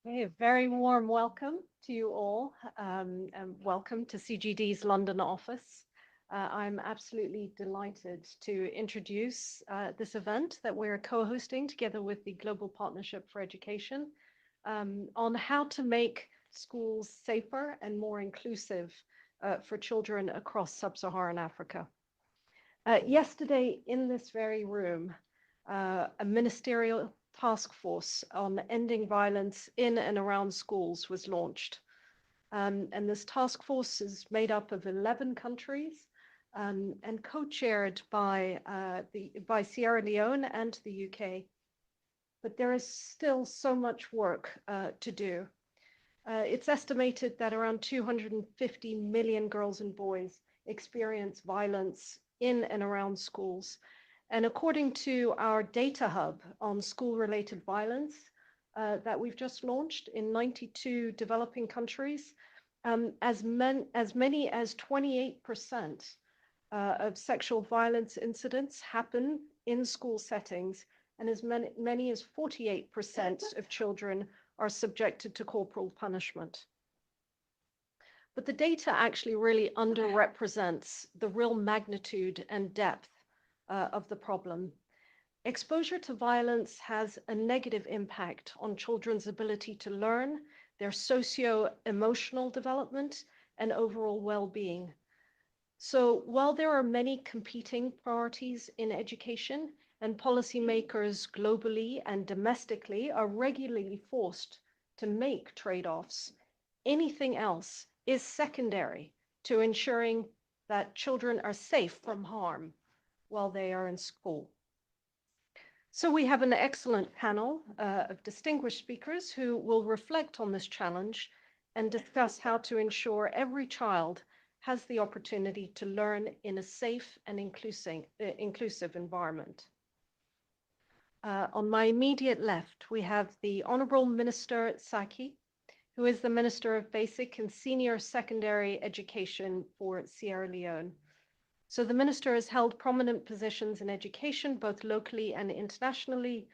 A very warm welcome to you all, and welcome to CGD's London office. I'm absolutely delighted to introduce this event that we're co-hosting together with the Global Partnership for Education on how to make schools safer and more inclusive for children across Sub-Saharan Africa. Yesterday, in this very room, a ministerial task force on ending violence in and around schools was launched. And this task force is made up of 11 countries and co-chaired by Sierra Leone and the UK. But there is still so much work to do. It's estimated that around 250 million girls and boys experience violence in and around schools. And according to our data hub on school-related violence that we've just launched in 92 developing countries, as many as 28% of sexual violence incidents happen in school settings, and as many as 48% of children are subjected to corporal punishment. But the data actually really underrepresents the real magnitude and depth of the problem. Exposure to violence has a negative impact on children's ability to learn, their socio-emotional development, and overall well-being. So while there are many competing priorities in education, and policymakers globally and domestically are regularly forced to make trade-offs, anything else is secondary to ensuring that children are safe from harm while they are in school. So we have an excellent panel of distinguished speakers who will reflect on this challenge and discuss how to ensure every child has the opportunity to learn in a safe and inclusive environment. On my immediate left, we have the Honorable Minister Saki, who is the Minister of Basic and Senior Secondary Education for Sierra Leone. So the minister has held prominent positions in education, both locally and internationally.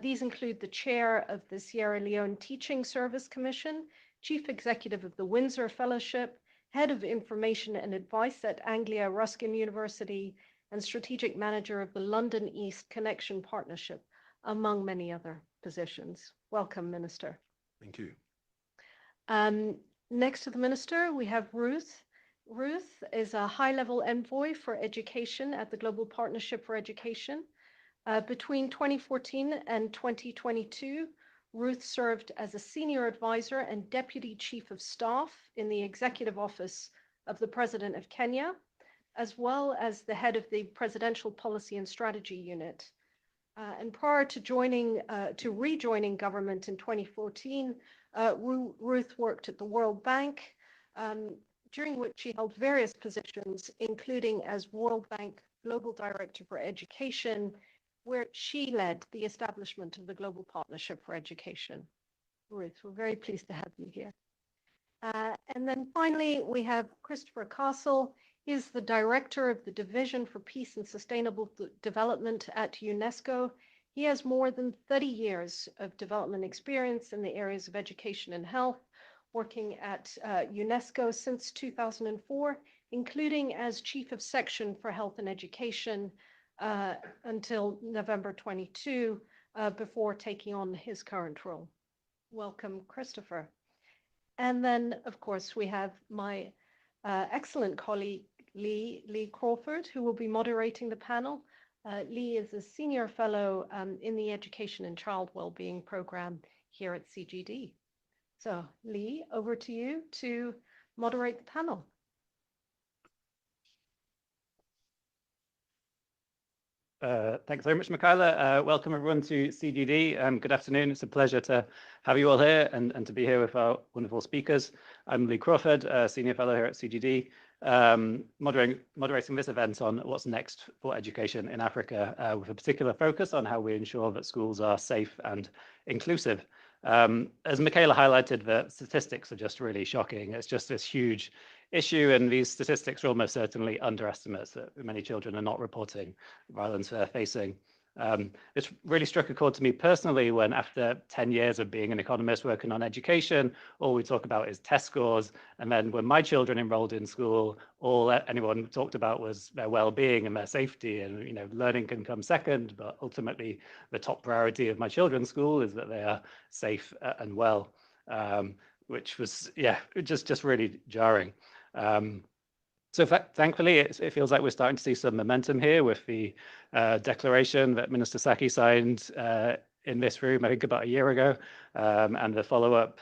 These include the chair of the Sierra Leone Teaching Service Commission, chief executive of the Windsor Fellowship, head of information and advice at Anglia Ruskin University, and strategic manager of the London East Connection Partnership, among many other positions. Welcome, Minister. Thank you. Next to the minister, we have Ruth. Ruth is a high-level envoy for education at the Global Partnership for Education. Between 2014 and 2022, Ruth served as a senior advisor and deputy chief of staff in the executive office of the President of Kenya, as well as the head of the Presidential Policy and Strategy Unit. And prior to rejoining government in 2014, Ruth worked at the World Bank, during which she held various positions, including as World Bank Global Director for Education, where she led the establishment of the Global Partnership for Education. Ruth, we're very pleased to have you here. And then finally, we have Christopher Castle. He's the Director of the Division for Peace and Sustainable Development at UNESCO. He has more than 30 years of development experience in the areas of education and health, working at UNESCO since 2004, including as Chief of Section for Health and Education until November 22, before taking on his current role. Welcome, Christopher. And then, of course, we have my excellent colleague, Lee Crawford, who will be moderating the panel. Lee is a senior fellow in the Education and Child Wellbeing Program here at CGD. So, Lee, over to you to moderate the panel. Thanks very much, Michaela. Welcome everyone to CGD. Good afternoon. It's a pleasure to have you all here and to be here with our wonderful speakers. I'm Lee Crawford, Senior Fellow here at CGD, moderating this event on what's next for education in Africa, with a particular focus on how we ensure that schools are safe and inclusive. As Michaela highlighted, the statistics are just really shocking. It's just this huge issue, and these statistics are almost certainly underestimates that many children are not reporting violence they're facing. It's really struck a chord to me personally when, after 10 years of being an economist working on education, all we talk about is test scores. And then when my children enrolled in school, all anyone talked about was their well-being and their safety. And, learning can come second, but ultimately the top priority of my children's school is that they are safe and well, which was, just really jarring. So thankfully, it feels like we're starting to see some momentum here with the declaration that Minister Saki signed in this room, I think about a year ago, and the follow-up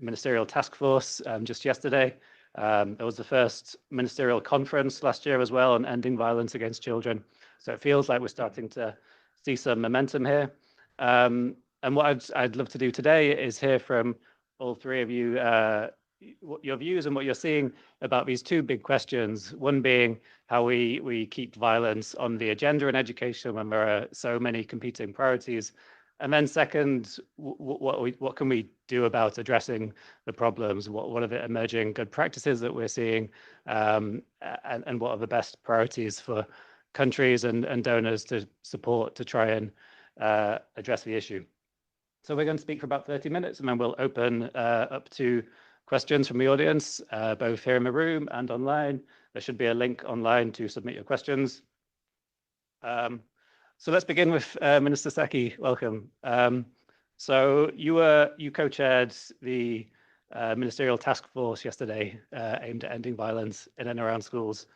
ministerial task force just yesterday. There was the first ministerial conference last year as well on ending violence against children. So it feels like we're starting to see some momentum here. And what I'd love to do today is hear from all three of you your views and what you're seeing about these two big questions. One being how we keep violence on the agenda in education when there are so many competing priorities. And then second, what can we do about addressing the problems? What are the emerging good practices that we're seeing? And what are the best priorities for countries and donors to support to try and address the issue? So we're going to speak for about 30 minutes, and then we'll open up to questions from the audience, both here in the room and online. There should be a link online to submit your questions. So let's begin with Minister Saki. Welcome. So you co-chaired the ministerial task force yesterday aimed at ending violence in and around schools.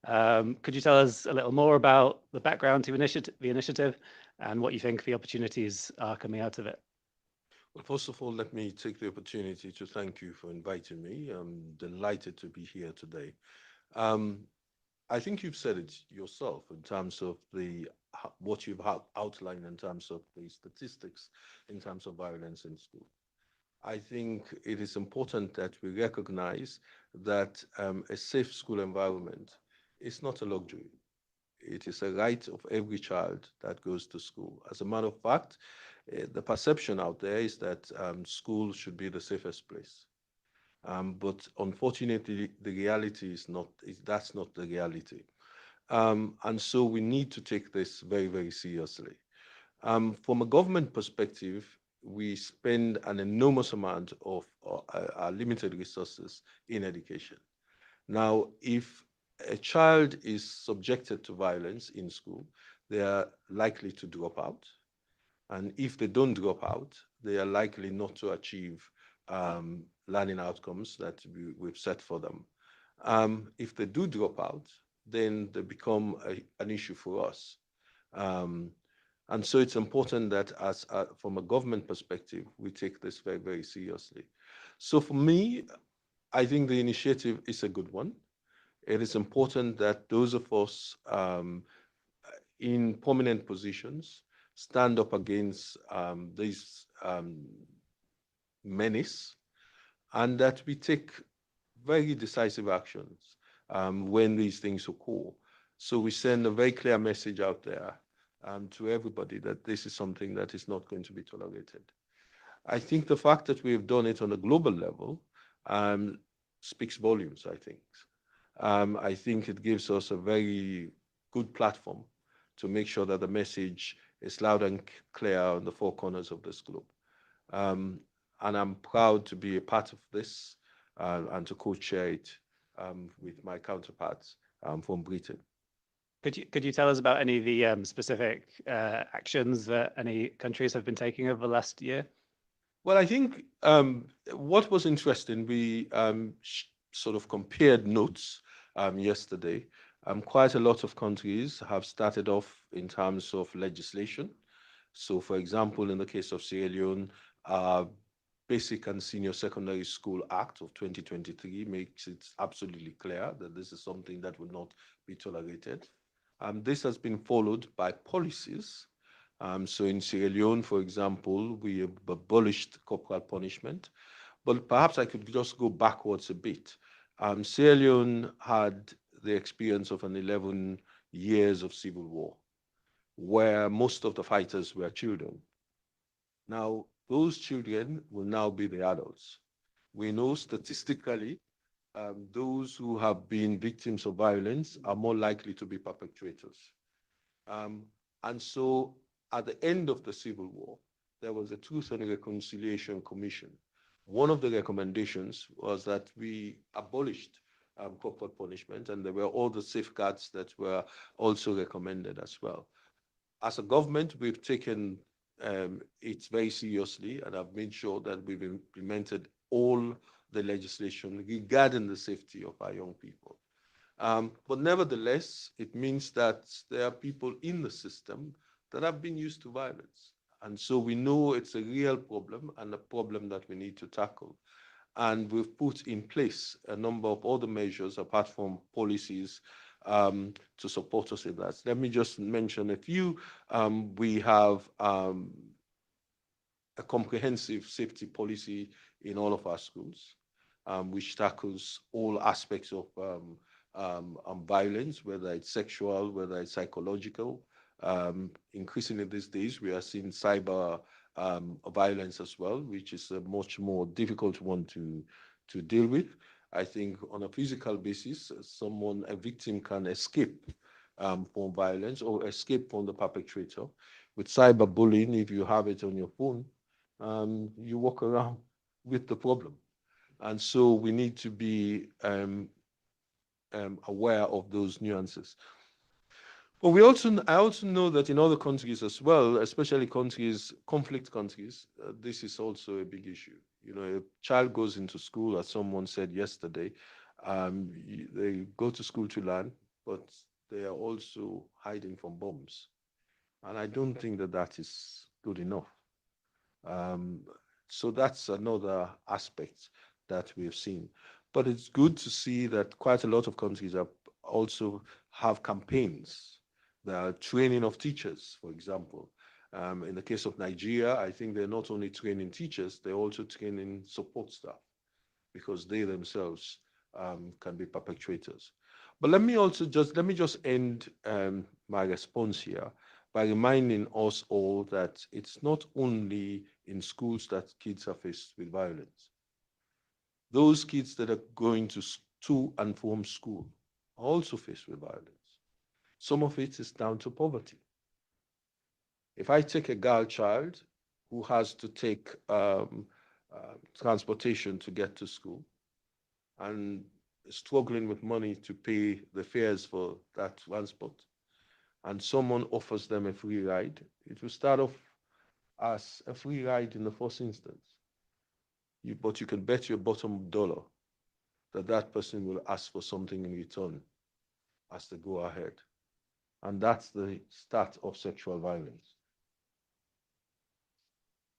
Could you tell us a little more about the background to the initiative and what you think the opportunities are coming out of it? Well, first of all, let me take the opportunity to thank you for inviting me. I'm delighted to be here today. I think you've said it yourself in terms of what you've outlined in terms of the statistics in terms of violence in school. I think it is important that we recognize that a safe school environment is not a luxury. It is a right of every child that goes to school. As a matter of fact, the perception out there is that school should be the safest place. But unfortunately, the reality is that's not the reality. And so we need to take this very, very seriously. From a government perspective, we spend an enormous amount of our limited resources in education. Now, if a child is subjected to violence in school, they are likely to drop out. And if they don't drop out, they are likely not to achieve learning outcomes that we've set for them. If they do drop out, then they become an issue for us. And so it's important that from a government perspective, we take this very, very seriously. So for me, I think the initiative is a good one. It is important that those of us in prominent positions stand up against this menace, and that we take very decisive actions when these things occur. So we send a very clear message out there to everybody that this is something that is not going to be tolerated. I think the fact that we have done it on a global level speaks volumes, I think. I think it gives us a very good platform to make sure that the message is loud and clear on the four corners of this globe. And I'm proud to be a part of this and to co-chair it with my counterparts from Britain. Could you tell us about any of the specific actions that any countries have been taking over the last year? Well, I think what was interesting, we sort of compared notes yesterday. Quite a lot of countries have started off in terms of legislation. So, for example, in the case of Sierra Leone, Basic and Senior Secondary School Act of 2023 makes it absolutely clear that this is something that will not be tolerated. This has been followed by policies. So in Sierra Leone, for example, we have abolished corporal punishment. But perhaps I could just go backwards a bit. Sierra Leone had the experience of an 11 years of civil war, where most of the fighters were children. Now, those children will now be the adults. We know statistically, those who have been victims of violence are more likely to be perpetrators. And so at the end of the Civil War, there was a Truth and Reconciliation Commission. One of the recommendations was that we abolished corporal punishment, and there were all the safeguards that were also recommended as well. As a government, we've taken it very seriously, and I've made sure that we've implemented all the legislation regarding the safety of our young people. But nevertheless, it means that there are people in the system that have been used to violence. And so we know it's a real problem and a problem that we need to tackle. And we've put in place a number of other measures apart from policies to support us in that. Let me just mention a few. We have a comprehensive safety policy in all of our schools, which tackles all aspects of violence, whether it's sexual, whether it's psychological. Increasingly these days, we are seeing cyber violence as well, which is a much more difficult one to deal with. I think on a physical basis, a victim can escape from violence or escape from the perpetrator. With cyberbullying, if you have it on your phone, you walk around with the problem. And so we need to be aware of those nuances. But I also know that in other countries as well, especially conflict countries, this is also a big issue. You know, a child goes into school, as someone said yesterday, they go to school to learn, but they are also hiding from bombs. And I don't think that that is good enough. So that's another aspect that we've seen. But it's good to see that quite a lot of countries also have campaigns. There are training of teachers, for example. In the case of Nigeria, I think they're not only training teachers, they're also training support staff because they themselves can be perpetrators. But let me just end my response here by reminding us all that it's not only in schools that kids are faced with violence. Those kids that are going to and from school are also faced with violence. Some of it is down to poverty. If I take a girl child who has to take transportation to get to school and struggling with money to pay the fares for that transport, and someone offers them a free ride, it will start off as a free ride in the first instance. But you can bet your bottom dollar that that person will ask for something in return as they go ahead. And that's the start of sexual violence.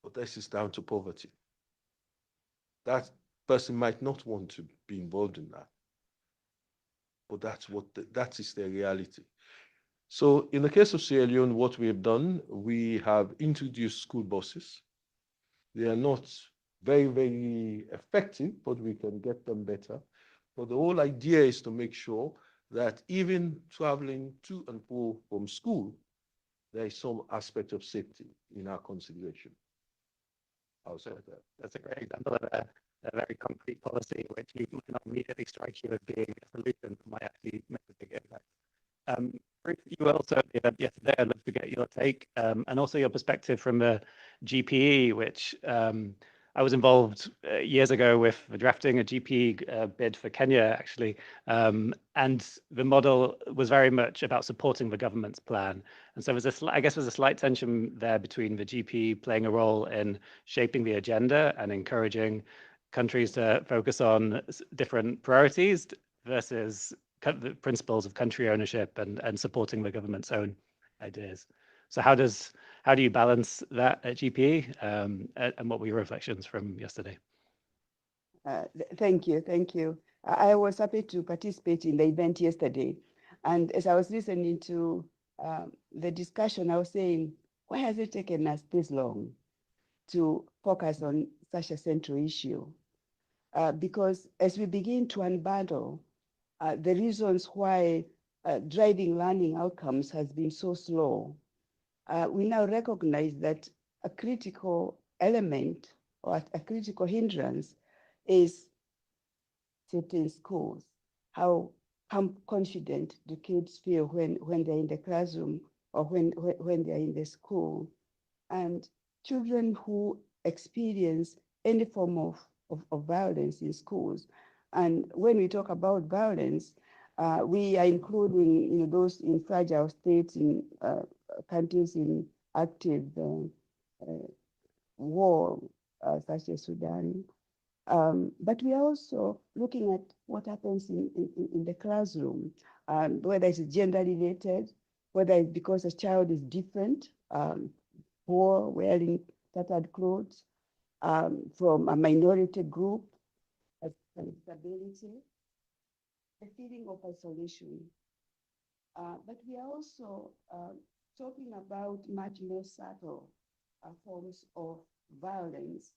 But this is down to poverty. That person might not want to be involved in that. But that is their reality. So in the case of Sierra Leone, what we have done, we have introduced school buses. They are not very, very effective, but we can get them better. But the whole idea is to make sure that even traveling to and from school, there is some aspect of safety in our consideration. I'll say that. That's a great example of a very concrete policy, which might not immediately strike you as being a solution, but might actually make a big impact. Ruth, you were also at the event yesterday. I'd love to get your take and also your perspective from the GPE, which I was involved years ago with drafting a GPE bid for Kenya, actually. And the model was very much about supporting the government's plan. And so I guess there's a slight tension there between the GPE playing a role in shaping the agenda and encouraging countries to focus on different priorities versus the principles of country ownership and supporting the government's own ideas. So how do you balance that at GPE, and what were your reflections from yesterday? Thank you. I was happy to participate in the event yesterday, and as I was listening to the discussion, I was saying, why has it taken us this long to focus on such a central issue? Because as we begin to unbundle the reasons why driving learning outcomes has been so slow, we now recognize that a critical element or a critical hindrance is safety in schools. How confident do kids feel when they're in the classroom or when they are in the school. And children who experience any form of violence in schools. And when we talk about violence, we are including those in fragile states, in countries in active war, such as Sudan. But we are also looking at what happens in the classroom, whether it's gender related, whether it's because a child is different, poor, wearing tattered clothes, from a minority group, a disability, a feeling of isolation. But we are also talking about much more subtle forms of violence,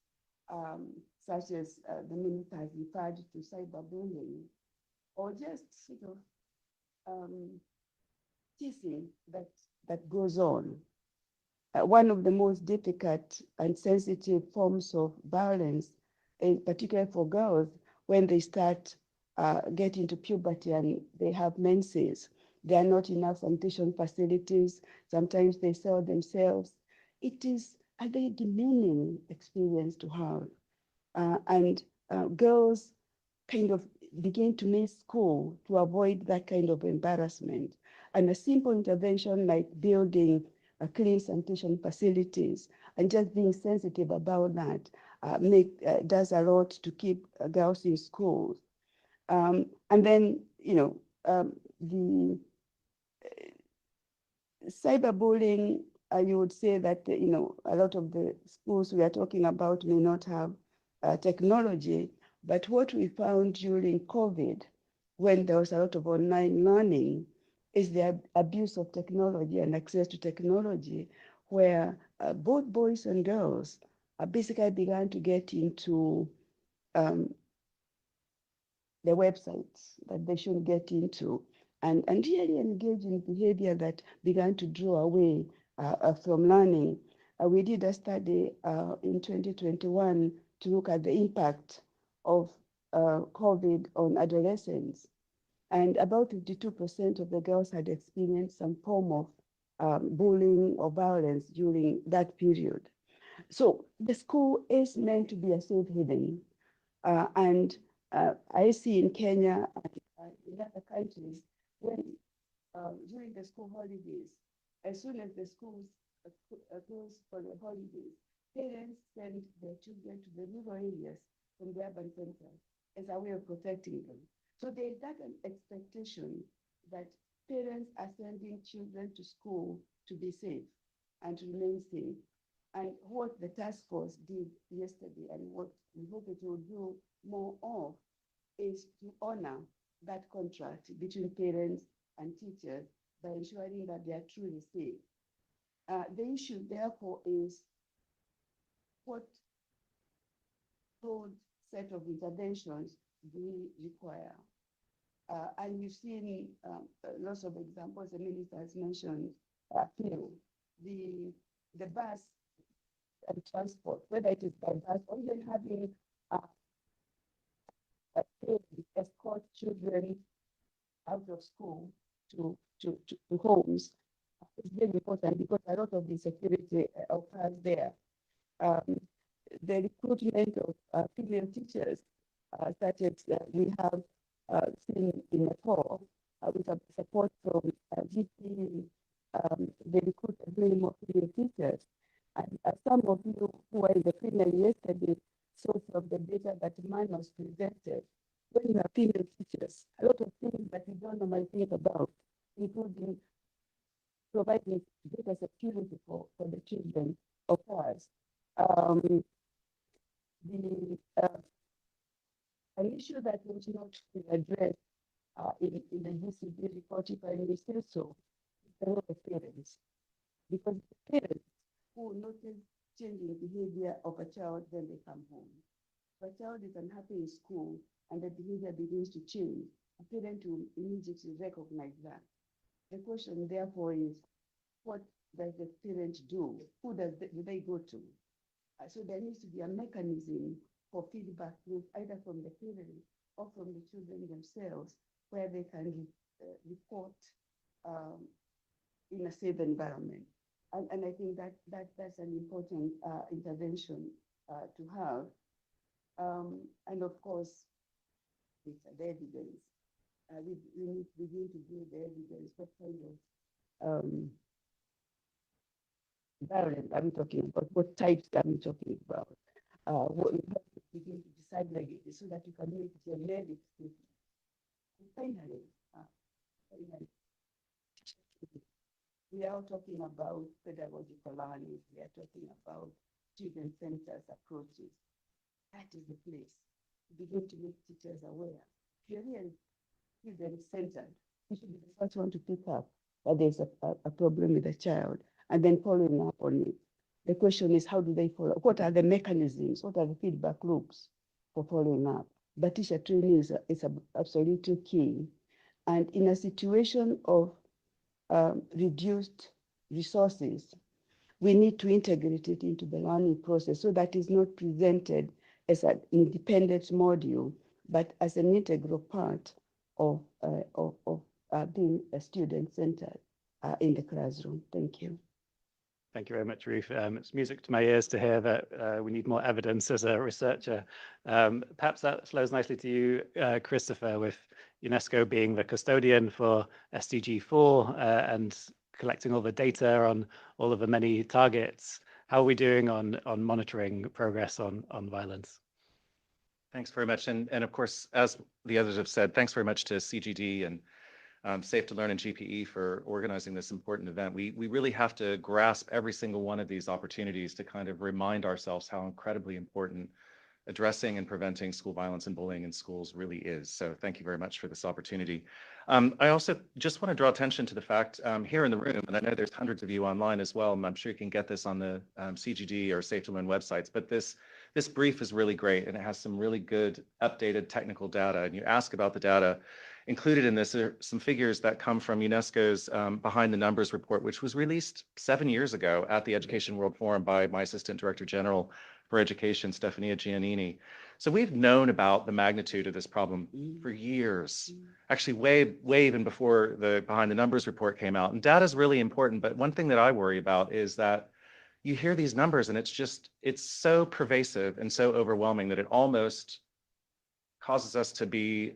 such as the minister has referred to cyberbullying, or just sort of teasing that goes on. One of the most difficult and sensitive forms of violence, particularly for girls, when they start getting to puberty and they have menses. There are not enough sanitation facilities. Sometimes they sell themselves. It is a very demeaning experience to have. And girls kind of begin to miss school to avoid that kind of embarrassment. And a simple intervention like building clean sanitation facilities and just being sensitive about that does a lot to keep girls in schools. And then, the cyberbullying, you would say that, a lot of the schools we are talking about may not have technology, but what we found during COVID, when there was a lot of online learning, is the abuse of technology and access to technology, where both boys and girls basically began to get into the websites that they shouldn't get into, and really engage in behavior that began to draw away from learning. We did a study in 2021 to look at the impact of COVID on adolescents. And about 52% of the girls had experienced some form of bullying or violence during that period. So the school is meant to be a safe haven. And I see in Kenya and in other countries, when during the school holidays, as soon as the schools close for the holidays, parents send their children to the rural areas from the urban centers as a way of protecting them. So there is that expectation that parents are sending children to school to be safe and to remain safe. And what the task force did yesterday, and what we hope it will do more of, is to honor that contract between parents and teachers by ensuring that they are truly safe. The issue, therefore, is what broad set of interventions do we require? And you've seen lots of examples. The minister has mentioned the bus and transport, whether it is by bus or even having escort children out of school to homes is very important, because a lot of the security occurs there. The recruitment of female teachers, such as we have seen in Nepal, with support from GP, they recruit many more female teachers. And some of you who were in the plenary yesterday saw some of the data that was presented. When you have female teachers, a lot of things that we don't normally think about, including providing data security for the children of ours. An issue that was not addressed in the UCB report, if I may say so, is the role of parents. Because parents who notice changing behavior of a child when they come home. If a child is unhappy in school and the behavior begins to change, a parent will immediately recognize that. The question, therefore, is what does the parent do? Who do they go to? So there needs to be a mechanism for feedback loop, either from the parents or from the children themselves, where they can report in a safe environment. And I think that's an important intervention to have. And of course, it's the evidence. We need to begin to build the evidence. What kind of violence are we talking about? What types are we talking about? What we have to begin to decide like this so that you can make generic statements. And finally, we are talking about pedagogical learning. We are talking about student-centered approaches. That is the place to begin to make teachers aware. If you're really student-centered, you should be the first one to pick up that there's a problem with a child and then following up on it. The question is, how do they follow? What are the mechanisms? What are the feedback loops for following up? But teacher training is absolutely key. And in a situation of reduced resources, we need to integrate it into the learning process so that it's not presented as an independent module, but as an integral part of being a student-centered in the classroom. Thank you. Thank you very much, Ruth. It's music to my ears to hear that we need more evidence as a researcher. Perhaps that flows nicely to you, Christopher, with UNESCO being the custodian for SDG 4 and collecting all the data on all of the many targets. How are we doing on monitoring progress on violence? Thanks very much. And of course, as the others have said, thanks very much to CGD and Safe to Learn and GPE for organizing this important event. We really have to grasp every single one of these opportunities to kind of remind ourselves how incredibly important addressing and preventing school violence and bullying in schools really is. So thank you very much for this opportunity. I also just want to draw attention to the fact here in the room, and I know there's hundreds of you online as well, and I'm sure you can get this on the CGD or Safe to Learn websites, but this brief is really great and it has some really good updated technical data. And you ask about the data. Included in this are some figures that come from UNESCO's Behind the Numbers report, which was released 7 years ago at the Education World Forum by my Assistant Director General for Education, Stefania Giannini. So we've known about the magnitude of this problem for years, actually way even before the Behind the Numbers report came out. And data is really important, but one thing that I worry about is that you hear these numbers and it's so pervasive and so overwhelming that it almost causes us to be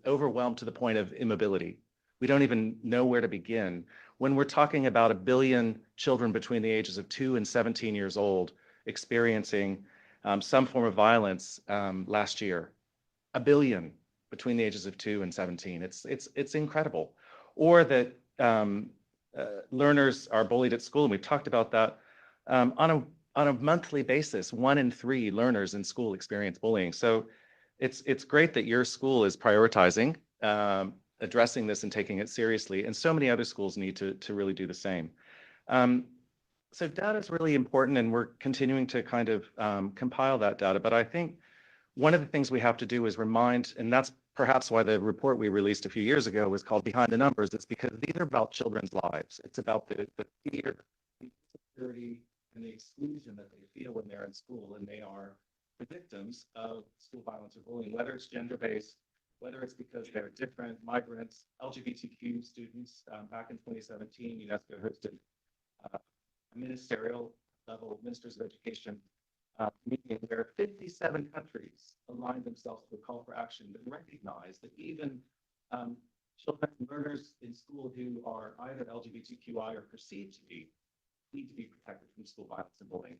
overwhelmed to the point of immobility. We don't even know where to begin. When we're talking about 1 billion children between the ages of 2 and 17 years old experiencing some form of violence last year, 1 billion between the ages of 2 and 17, it's incredible. Or that learners are bullied at school, and we've talked about that. On a monthly basis, 1 in 3 learners in school experience bullying. So it's great that your school is prioritizing addressing this and taking it seriously, and so many other schools need to really do the same. So data is really important, and we're continuing to kind of compile that data. But I think one of the things we have to do is remind, and that's perhaps why the report we released a few years ago was called Behind the Numbers. It's because these are about children's lives. It's about the fear, the insecurity, and the exclusion that they feel when they're in school, and they are the victims of school violence or bullying, whether it's gender-based, whether it's because they're different, migrants, LGBTQ students. Back in 2017, UNESCO hosted a ministerial level Ministers of Education meeting where 57 countries aligned themselves to a call for action that recognized that even children and learners in school who are either LGBTQI or perceived to be need to be protected from school violence and bullying.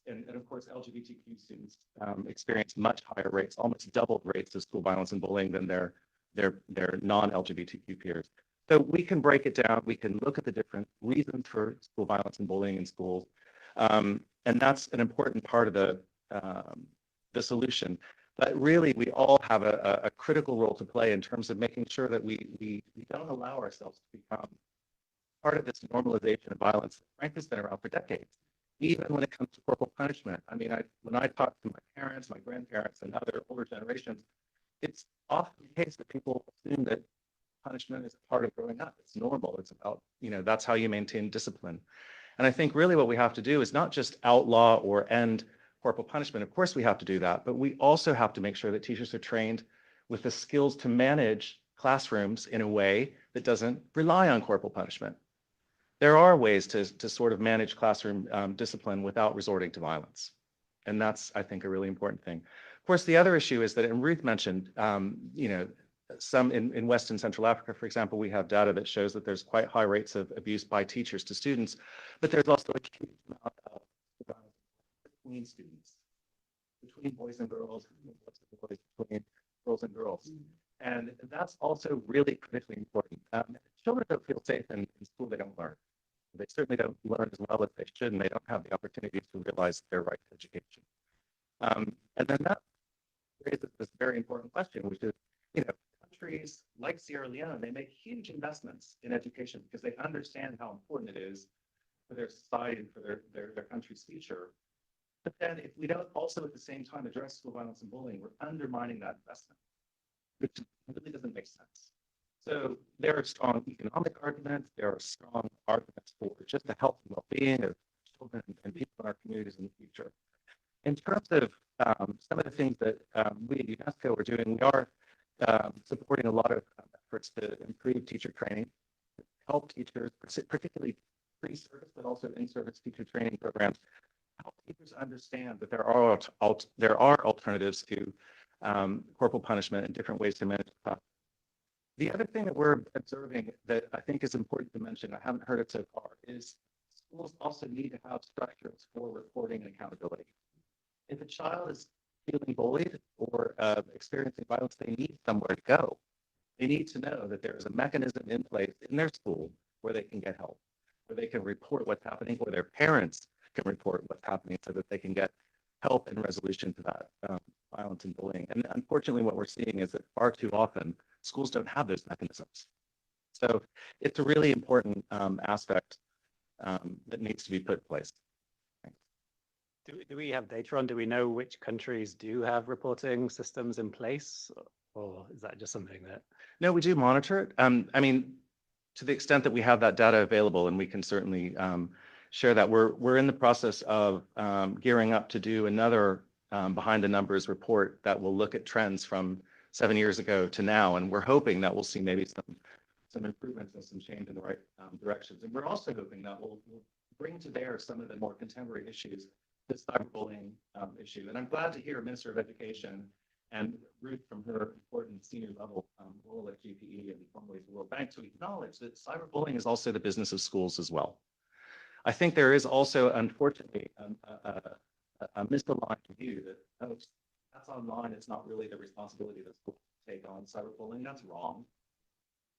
And of course, LGBTQ students experience much higher rates, almost double rates of school violence and bullying than their non-LGBTQ peers. So we can break it down. We can look at the different reasons for school violence and bullying in schools, and that's an important part of the solution. But really, we all have a critical role to play in terms of making sure that we don't allow ourselves to become part of this normalization of violence that frankly has been around for decades. Even when it comes to corporal punishment. I mean, when I talk to my parents, my grandparents, and other older generations, it's often the case that people assume that punishment is a part of growing up. It's normal. It's about, that's how you maintain discipline. And I think really what we have to do is not just outlaw or end corporal punishment. Of course, we have to do that, but we also have to make sure that teachers are trained with the skills to manage classrooms in a way that doesn't rely on corporal punishment. There are ways to sort of manage classroom discipline without resorting to violence. And that's, I think, a really important thing. Of course, the other issue is that, and Ruth mentioned, some in West and Central Africa, for example, we have data that shows that there's quite high rates of abuse by teachers to students, but there's also a huge amount of violence between students, between boys and girls, between girls and girls. And that's also really critically important. Children don't feel safe in school, they don't learn. They certainly don't learn as well as they should, and they don't have the opportunity to realize their right to education. And then that raises this very important question, which is, countries like Sierra Leone, they make huge investments in education because they understand how important it is for their society and for their country's future. But then if we don't also at the same time address school violence and bullying, we're undermining that investment, which really doesn't make sense. So there are strong economic arguments, there are strong arguments for just the health and well-being of children and people in our communities in the future. In terms of some of the things that we at UNESCO are doing, we are supporting a lot of efforts to improve teacher training, help teachers, particularly pre-service, but also in-service teacher training programs, help teachers understand that there are alternatives to corporal punishment and different ways to manage the class. The other thing that we're observing that I think is important to mention, I haven't heard it so far, is schools also need to have structures for reporting and accountability. If a child is feeling bullied or experiencing violence, they need somewhere to go. They need to know that there is a mechanism in place in their school where they can get help, where they can report what's happening, or their parents can report what's happening so that they can get help and resolution to that violence and bullying. And unfortunately, what we're seeing is that far too often, schools don't have those mechanisms. So it's a really important aspect that needs to be put in place. Do we have data on, do we know which countries do have reporting systems in place, or is that just something that? No, we do monitor it. I mean, to the extent that we have that data available, and we can certainly share that, we're in the process of gearing up to do another behind the numbers report that will look at trends from 7 years ago to now, and we're hoping that we'll see maybe some improvements and some change in the right directions. And we're also hoping that we'll bring to bear some of the more contemporary issues, this cyberbullying issue. And I'm glad to hear Minister of Education and Ruth from her important senior level role at GPE and formerly at the World Bank to acknowledge that cyberbullying is also the business of schools as well. I think there is also, unfortunately, a misaligned view that that's online, it's not really the responsibility that schools take on cyberbullying. That's wrong.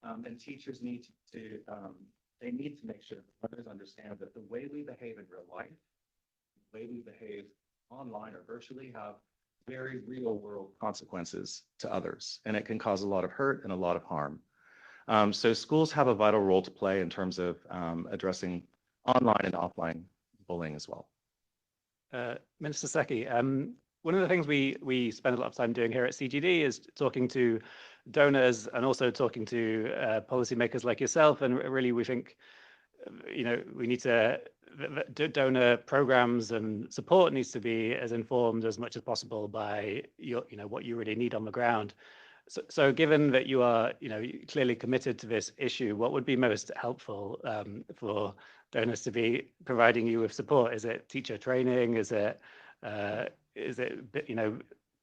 And teachers need to they need to make sure that learners understand that the way we behave in real life, the way we behave online or virtually, have very real world consequences to others, and it can cause a lot of hurt and a lot of harm. So schools have a vital role to play in terms of addressing online and offline bullying as well. Minister Seki, one of the things we spend a lot of time doing here at CGD is talking to donors and also talking to policymakers like yourself. And really, we think, we need to, donor programs and support needs to be as informed as much as possible by what you really need on the ground. So given that you are, clearly committed to this issue, what would be most helpful for donors to be providing you with support? Is it teacher training? Is it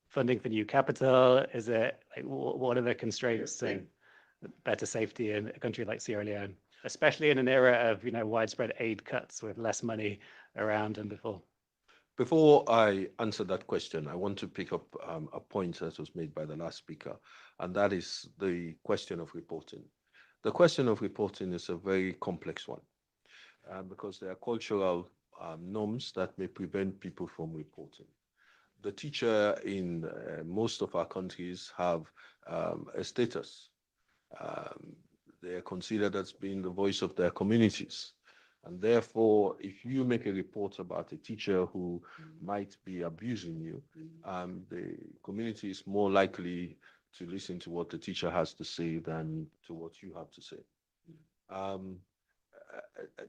funding for new capital? Is it what are the constraints to better safety in a country like Sierra Leone, especially in an era of widespread aid cuts with less money around than before? Before I answer that question, I want to pick up a point that was made by the last speaker, and that is the question of reporting. The question of reporting is a very complex one because there are cultural norms that may prevent people from reporting. The teacher in most of our countries have a status. They are considered as being the voice of their communities. And therefore, if you make a report about a teacher who might be abusing you, the community is more likely to listen to what the teacher has to say than to what you have to say.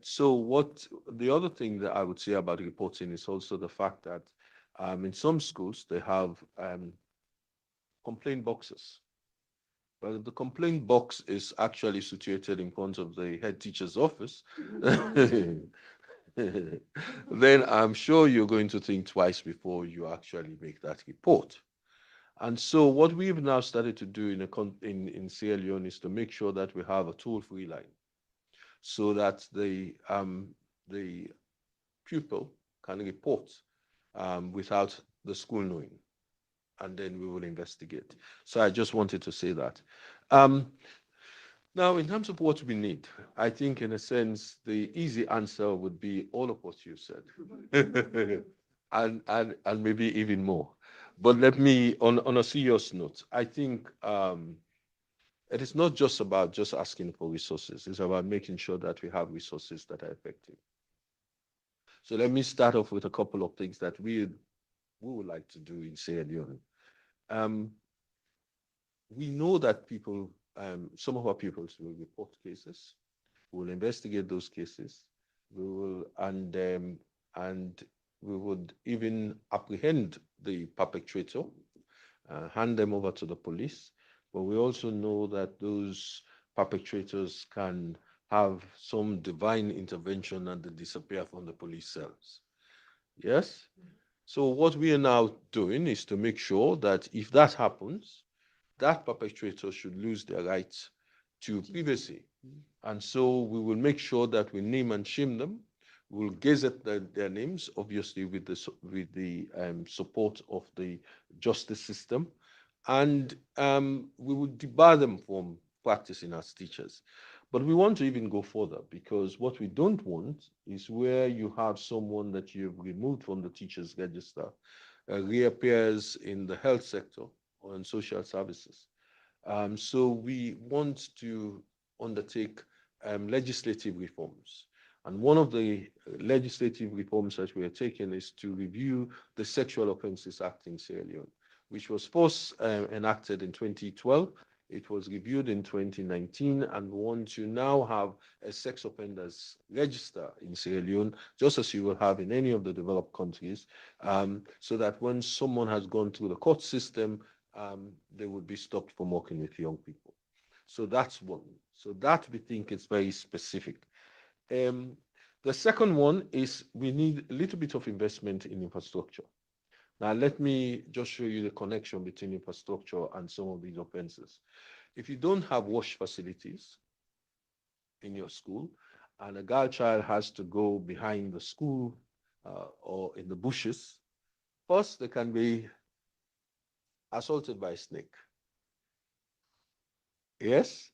So the other thing that I would say about reporting is also the fact that in some schools, they have complaint boxes. But if the complaint box is actually situated in front of the head teacher's office, then I'm sure you're going to think twice before you actually make that report. And so what we've now started to do in Sierra Leone is to make sure that we have a toll-free line so that the pupil can report without the school knowing, and then we will investigate. So I just wanted to say that. Now, in terms of what we need, I think in a sense, the easy answer would be all of what you said, and maybe even more. But let me, on a serious note, I think it is not just about just asking for resources. It's about making sure that we have resources that are effective. So let me start off with a couple of things that we would like to do in Sierra Leone. We know that people, some of our pupils will report cases. We'll investigate those cases. We will, and we would even apprehend the perpetrator, hand them over to the police. But we also know that those perpetrators can have some divine intervention and they disappear from the police cells. Yes? So what we are now doing is to make sure that if that happens, that perpetrator should lose their rights to privacy. And so we will make sure that we name and shame them. We'll gazette their names, obviously with the support of the justice system. And we will debar them from practicing as teachers. But we want to even go further, because what we don't want is where you have someone that you've removed from the teachers register reappears in the health sector or in social services. So we want to undertake legislative reforms. And one of the legislative reforms that we are taking is to review the Sexual Offences Act in Sierra Leone, which was first enacted in 2012. It was reviewed in 2019, and we want to now have a sex offenders register in Sierra Leone, just as you will have in any of the developed countries, so that when someone has gone through the court system, they would be stopped from working with young people. So that's one. So that we think is very specific. The second one is we need a little bit of investment in infrastructure. Now, let me just show you the connection between infrastructure and some of these offenses. If you don't have wash facilities in your school, and a girl child has to go behind the school or in the bushes, first, they can be assaulted by a snake. Yes,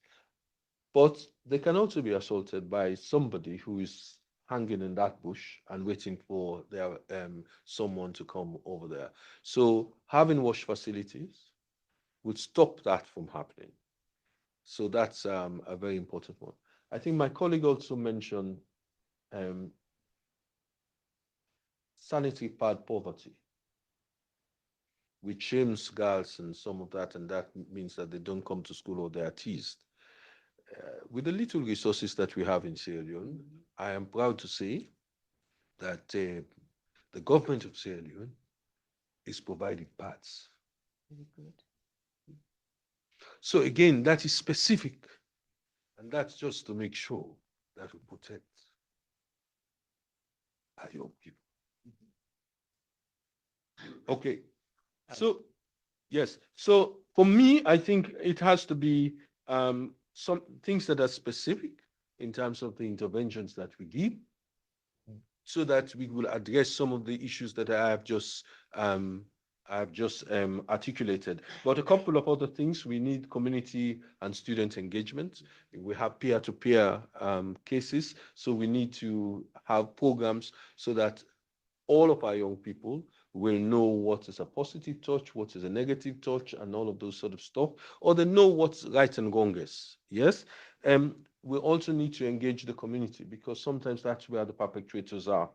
but they can also be assaulted by somebody who is hanging in that bush and waiting for their someone to come over there. So having wash facilities would stop that from happening. So that's a very important one. I think my colleague also mentioned sanitary pad poverty, which shames girls and some of that, and that means that they don't come to school or they are teased. With the little resources that we have in Sierra Leone, I am proud to say that the government of Sierra Leone is providing pads. Very good. So again, that is specific, and that's just to make sure that we protect our young people. Okay, so yes, so for me, I think it has to be some things that are specific in terms of the interventions that we give, so that we will address some of the issues that I have just articulated. But a couple of other things: we need community and student engagement. We have peer-to-peer cases, so we need to have programs so that all of our young people will know what is a positive touch, what is a negative touch, and all of those sort of stuff, or they know what's right and wrong is. Yes. We also need to engage the community, because sometimes that's where the perpetrators are.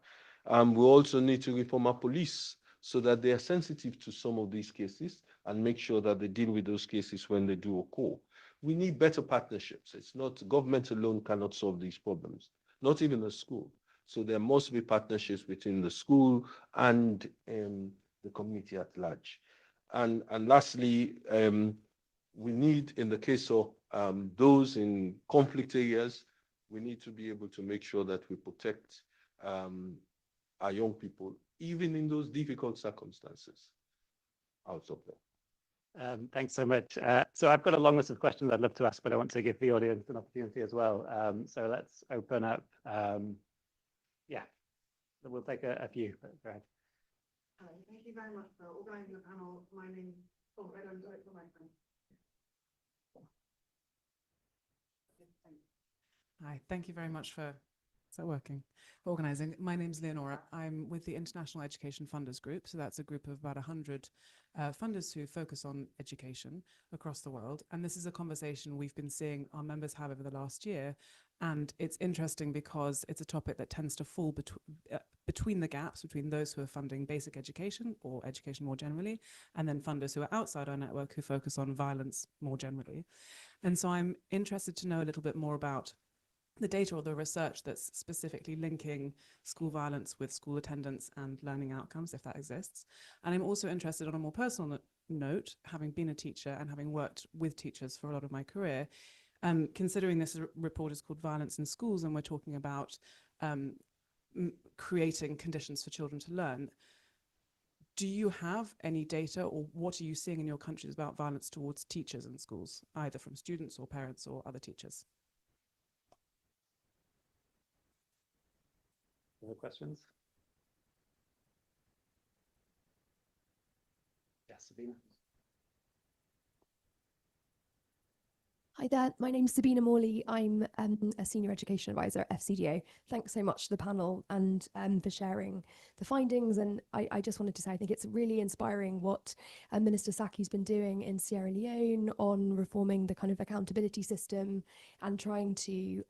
We also need to reform our police so that they are sensitive to some of these cases and make sure that they deal with those cases when they do occur. We need better partnerships. It's not government alone cannot solve these problems, not even the school. So there must be partnerships between the school and the community at large. And lastly, we need, in the case of those in conflict areas, we need to be able to make sure that we protect our young people, even in those difficult circumstances out of there. Thanks so much. So I've got a long list of questions I'd love to ask, but I want to give the audience an opportunity as well. So let's open up. Yeah, we'll take a few. Go ahead. Thank you very much for organising the panel. My name. Oh, I don't do it for my friend. Hi, thank you very much for. Is that working? For organising. My name's Leonora. I'm with the International Education Funders Group. So that's a group of about 100 funders who focus on education across the world. And this is a conversation we've been seeing our members have over the last year. And it's interesting because it's a topic that tends to fall between the gaps between those who are funding basic education or education more generally, and then funders who are outside our network who focus on violence more generally. And so I'm interested to know a little bit more about the data or the research that's specifically linking school violence with school attendance and learning outcomes, if that exists. And I'm also interested on a more personal note, having been a teacher and having worked with teachers for a lot of my career, considering this report is called Violence in Schools, and we're talking about creating conditions for children to learn. Do you have any data, or what are you seeing in your countries about violence towards teachers in schools, either from students or parents or other teachers? Other questions? Yes, Sabina. Hi there, my name's Sabina Morley. I'm a Senior Education Advisor at FCDO. Thanks so much to the panel and for sharing the findings. And I just wanted to say, I think it's really inspiring what Minister Saki's been doing in Sierra Leone on reforming the kind of accountability system and trying to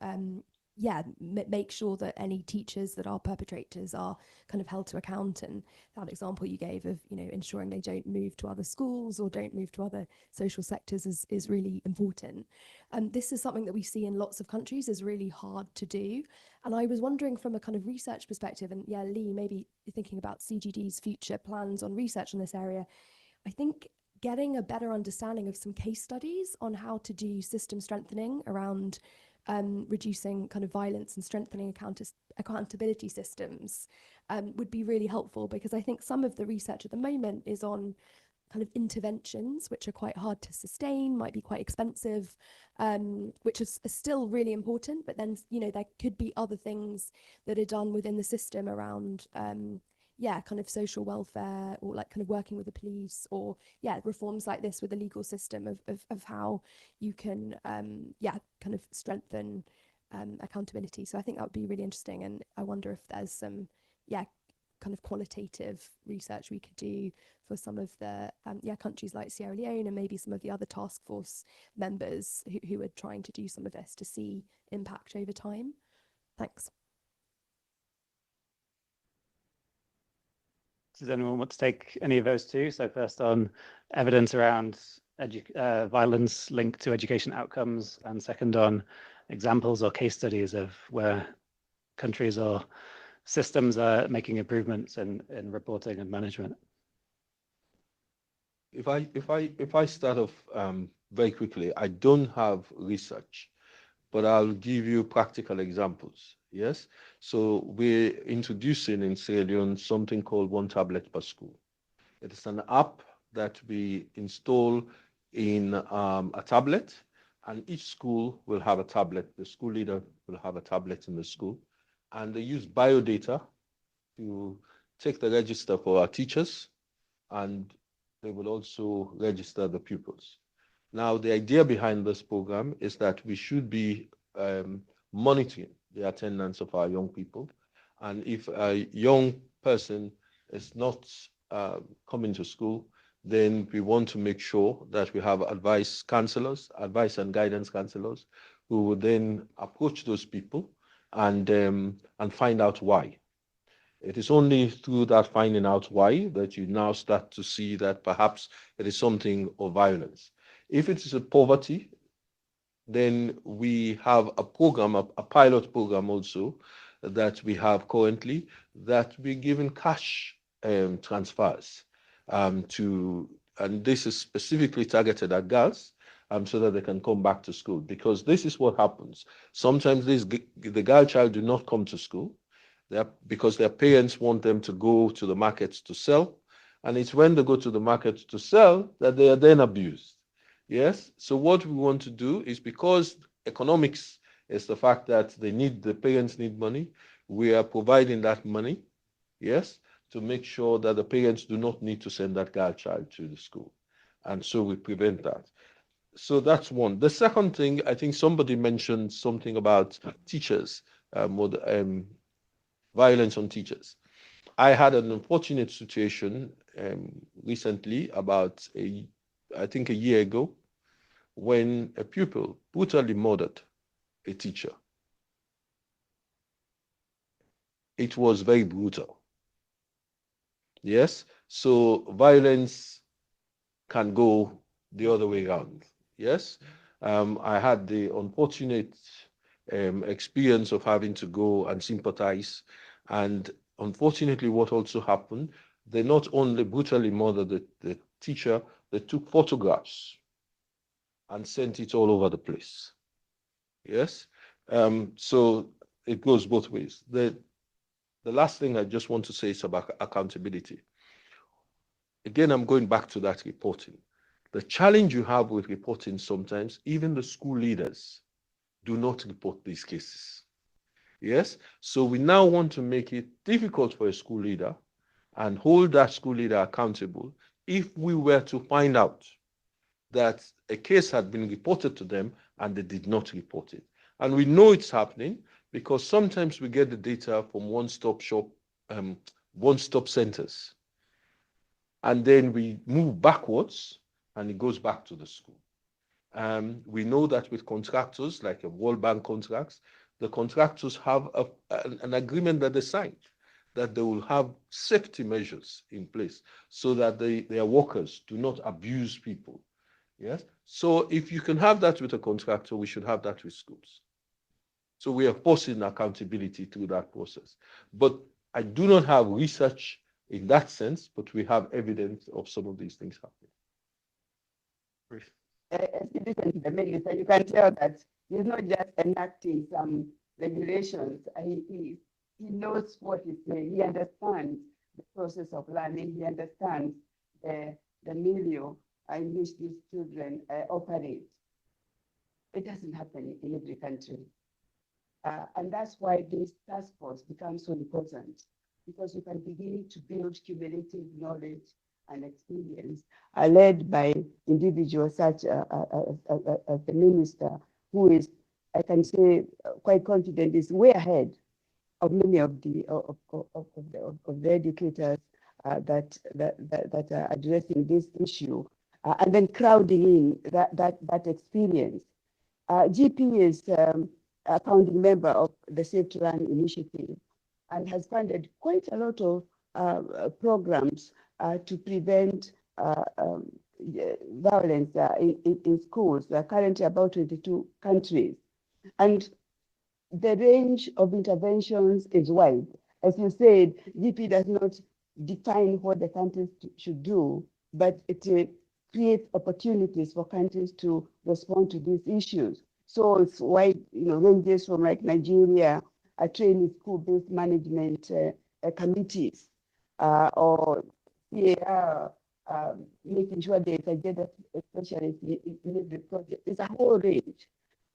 make sure that any teachers that are perpetrators are kind of held to account. And that example you gave of, ensuring they don't move to other schools or don't move to other social sectors is really important. And this is something that we see in lots of countries is really hard to do. And I was wondering from a kind of research perspective, and Lee, maybe thinking about CGD's future plans on research in this area, I think getting a better understanding of some case studies on how to do system strengthening around reducing kind of violence and strengthening accountability systems would be really helpful, because I think some of the research at the moment is on kind of interventions which are quite hard to sustain, might be quite expensive, which is still really important, but then there could be other things that are done within the system around kind of social welfare, or like kind of working with the police, or reforms like this with the legal system of how you can kind of strengthen accountability. So I think that would be really interesting, and I wonder if there's some kind of qualitative research we could do for some of the countries like Sierra Leone and maybe some of the other task force members who are trying to do some of this to see impact over time. Thanks. Does anyone want to take any of those two? So first on evidence around violence linked to education outcomes, and second on examples or case studies of where countries or systems are making improvements in reporting and management. If I start off very quickly, I don't have research, but I'll give you practical examples. Yes, so we're introducing in Sierra Leone something called One Tablet Per School. It is an app that we install in a tablet, and each school will have a tablet. The school leader will have a tablet in the school, and they use biodata to take the register for our teachers, and they will also register the pupils. Now, the idea behind this program is that we should be monitoring the attendance of our young people. And if a young person is not coming to school, then we want to make sure that we have advice and guidance counselors, who will then approach those people and find out why. It is only through that finding out why that you now start to see that perhaps it is something of violence. If it is a poverty, then we have a program, a pilot program also, that we have currently, that we're giving cash transfers and this is specifically targeted at girls, so that they can come back to school. Because this is what happens. Sometimes the girl child do not come to school because their parents want them to go to the markets to sell. And it's when they go to the market to sell that they are then abused. Yes. So what we want to do is, because economics is the fact that the parents need money, we are providing that money, yes, to make sure that the parents do not need to send that girl child to the school. And so we prevent that. So that's one. The second thing, I think somebody mentioned something about teachers, violence on teachers. I had an unfortunate situation recently, I think a year ago, when a pupil brutally murdered a teacher. It was very brutal. Yes, so violence can go the other way around. Yes, I had the unfortunate experience of having to go and sympathize. And unfortunately, what also happened, they not only brutally murdered the teacher, they took photographs and sent it all over the place. Yes, so it goes both ways. The last thing I just want to say is about accountability. Again, I'm going back to that reporting. The challenge you have with reporting sometimes, even the school leaders do not report these cases. Yes, so we now want to make it difficult for a school leader and hold that school leader accountable if we were to find out that a case had been reported to them and they did not report it. And we know it's happening because sometimes we get the data from one-stop centers. And then we move backwards and it goes back to the school. We know that with contractors, like a World Bank contracts, the contractors have an agreement that they signed, that they will have safety measures in place so that their workers do not abuse people. Yes. So if you can have that with a contractor, we should have that with schools. So we are forcing accountability through that process. But I do not have research in that sense, but we have evidence of some of these things happening. As you listen to the minister, you can tell that he's not just enacting some regulations. He knows what he's saying. He understands the process of learning. He understands the milieu in which these children operate. It doesn't happen in every country. And that's why this task force becomes so important, because you can begin to build cumulative knowledge and experience led by individuals such as the minister, who is, I can say, quite confident, is way ahead of many of the educators that are addressing this issue, and then crowding in that experience. GP is a founding member of the Safe to Learn initiative and has funded quite a lot of programs to prevent violence in schools. There are currently about 22 countries. And the range of interventions is wide. As you said, GP does not define what the countries should do, but it creates opportunities for countries to respond to these issues. So it's wide, ranges from like Nigeria, training school-based management committees, or CAR, making sure there is a gender specialist in the project. It's a whole range.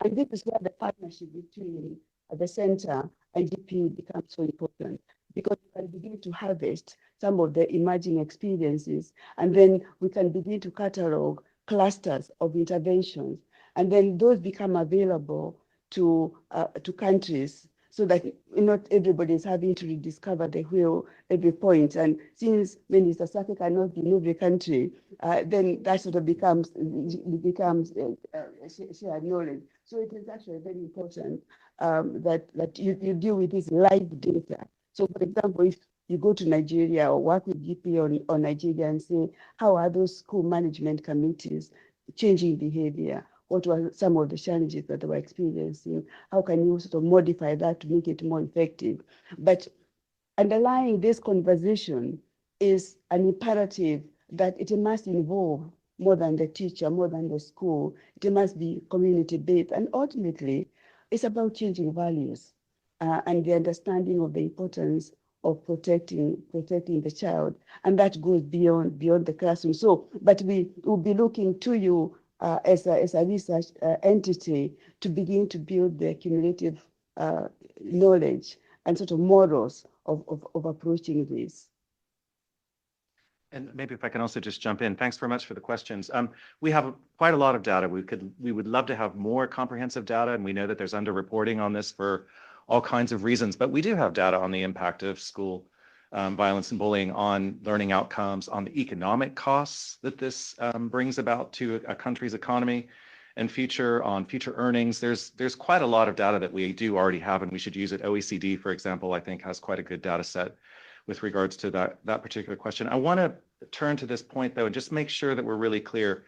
And this is where the partnership between the center and GP becomes so important, because we can begin to harvest some of the emerging experiences, and then we can begin to catalog clusters of interventions, and then those become available to countries, so that not everybody is having to rediscover the wheel every point. And since Minister Saki cannot be in every country, then that sort of becomes shared knowledge. So it is actually very important that you deal with this live data. So, for example, if you go to Nigeria or work with GP on Nigeria and say, how are those school management committees changing behavior? What were some of the challenges that they were experiencing? How can you sort of modify that to make it more effective? But underlying this conversation is an imperative that it must involve more than the teacher, more than the school. It must be community-based. And ultimately, it's about changing values and the understanding of the importance of protecting the child. And that goes beyond the classroom. So, but we will be looking to you as a research entity to begin to build the cumulative knowledge and sort of models of approaching this. And maybe if I can also just jump in, thanks very much for the questions. We have quite a lot of data. We would love to have more comprehensive data, and we know that there's underreporting on this for all kinds of reasons, but we do have data on the impact of school violence and bullying on learning outcomes, on the economic costs that this brings about to a country's economy and future earnings. There's quite a lot of data that we do already have, and we should use it. OECD, for example, I think has quite a good data set with regards to that particular question. I want to turn to this point, though, and just make sure that we're really clear.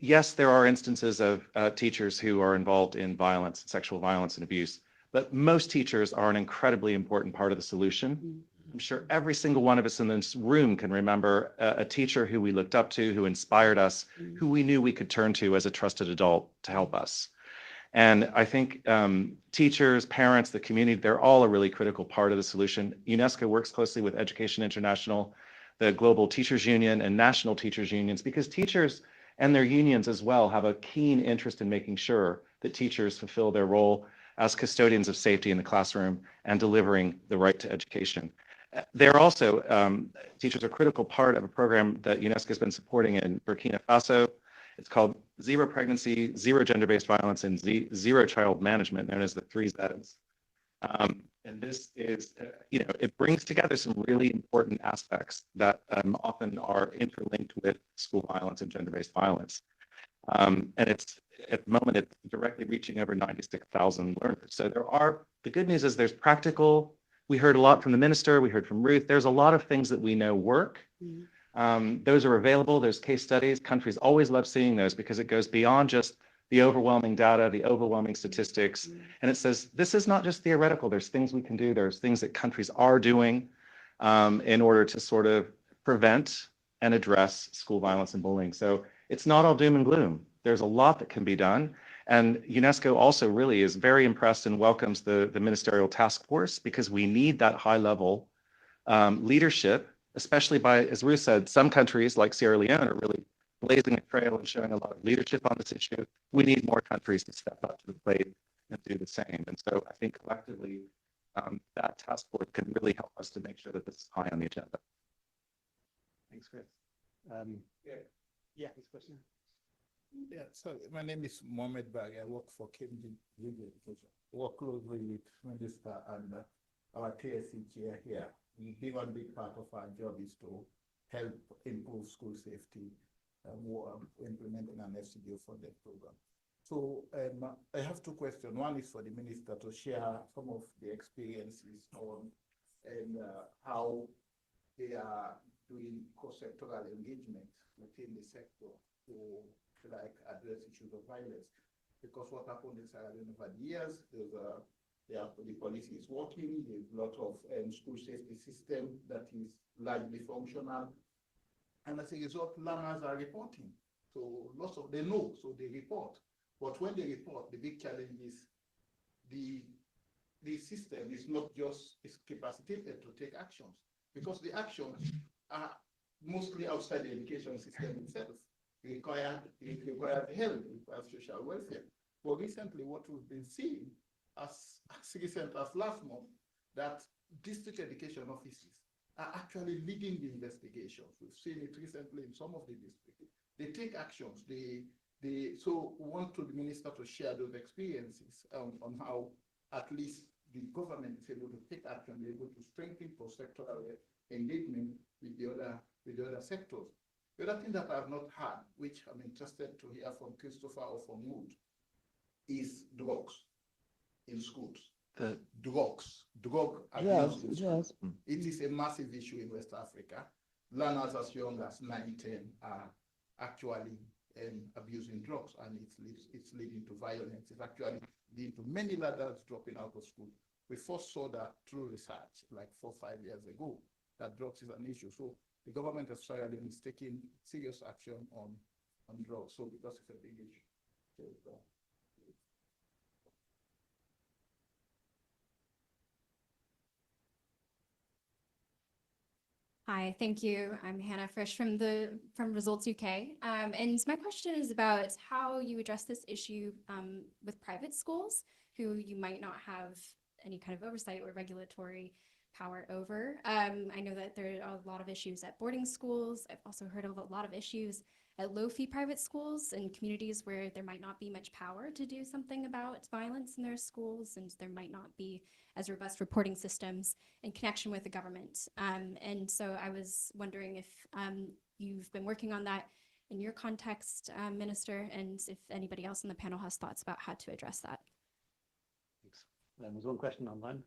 Yes, there are instances of teachers who are involved in violence, sexual violence and abuse, but most teachers are an incredibly important part of the solution. I'm sure every single one of us in this room can remember a teacher who we looked up to, who inspired us, who we knew we could turn to as a trusted adult to help us. And I think teachers, parents, the community, they're all a really critical part of the solution. UNESCO works closely with Education International, the Global Teachers Union, and national teachers unions, because teachers and their unions as well have a keen interest in making sure that teachers fulfill their role as custodians of safety in the classroom and delivering the right to education. They're also, teachers are a critical part of a program that UNESCO has been supporting in Burkina Faso. It's called Zero Pregnancy, Zero Gender-Based Violence, and Zero Child Management, known as the 3 Zs. And this is, it brings together some really important aspects that often are interlinked with school violence and gender-based violence. And it's, at the moment, it's directly reaching over 96,000 learners. So the good news is there's practical. We heard a lot from the minister, we heard from Ruth. There's a lot of things that we know work. Those are available, there's case studies. Countries always love seeing those because it goes beyond just the overwhelming data, the overwhelming statistics. And it says, this is not just theoretical, there's things we can do, there's things that countries are doing in order to sort of prevent and address school violence and bullying. So it's not all doom and gloom. There's a lot that can be done. And UNESCO also really is very impressed and welcomes the ministerial task force, because we need that high level leadership, especially by, as Ruth said, some countries like Sierra Leone are really blazing a trail and showing a lot of leadership on this issue. We need more countries to step up to the plate and do the same. And so I think collectively, that task force can really help us to make sure that this is high on the agenda. Thanks, Chris. This question. Yeah, so my name is Mohamed Bari. I work for Cambridge Education. Work closely with Minister and our TSC chair here. One big part of our job is to help improve school safety, implementing an FCDO funded program. So I have 2 questions. One is for the minister to share some of the experiences on how they are doing cross-sectoral engagement within the sector to address issues of violence. Because what happened in Sierra Leone over the years, the policy is working, there's a lot of school safety system that is largely functional. And as a result, learners are reporting. So they know, so they report. But when they report, the big challenge is the system is not just capacitated to take actions, because the actions are mostly outside the education system itself. It requires help, it requires social welfare. But recently, what we've been seeing, as recent as last month, that district education offices are actually leading the investigations. We've seen it recently in some of the districts. They take actions. So we want the minister to share those experiences on how at least the government is able to take action, be able to strengthen cross-sectoral engagement with the other sectors. The other thing that I've not heard, which I'm interested to hear from Christopher or from Wood, is drugs in schools. Drug abuse in schools. It is a massive issue in West Africa. Learners as young as 9, 10 are actually abusing drugs, and it's leading to violence. It's actually leading to many learners dropping out of school. We first saw that through research like 4 or 5 years ago, that drugs is an issue. So the government of Sierra Leone is taking serious action on on drugs. So because it's a big issue. Hi, thank you. I'm Hannah Frisch from Results UK. And my question is about how you address this issue with private schools who you might not have any kind of oversight or regulatory power over. I know that there are a lot of issues at boarding schools. I've also heard of a lot of issues at low-fee private schools and communities where there might not be much power to do something about violence in their schools, and there might not be as robust reporting systems in connection with the government. And so I was wondering if you've been working on that in your context, Minister, and if anybody else on the panel has thoughts about how to address that. Thanks. There's one question online.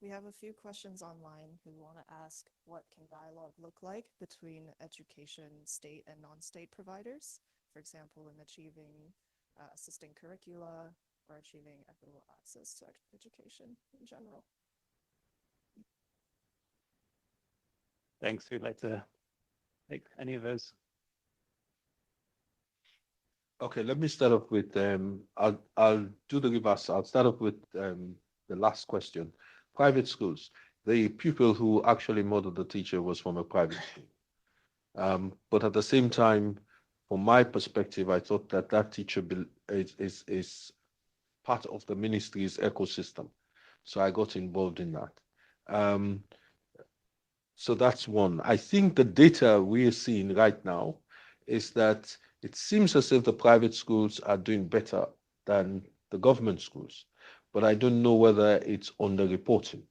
We have a few questions online who want to ask what can dialogue look like between education, state and non-state providers, for example, in achieving assisting curricula or achieving equitable access to education in general. Thanks. Who'd like to take any of those? Okay, let me start off with I'll do the reverse. I'll start off with the last question. Private schools. The pupil who actually murdered the teacher was from a private school. But at the same time, from my perspective, I thought that that teacher is part of the ministry's ecosystem. So I got involved in that. So that's one. I think the data we are seeing right now is that it seems as if the private schools are doing better than the government schools, but I don't know whether it's underreporting.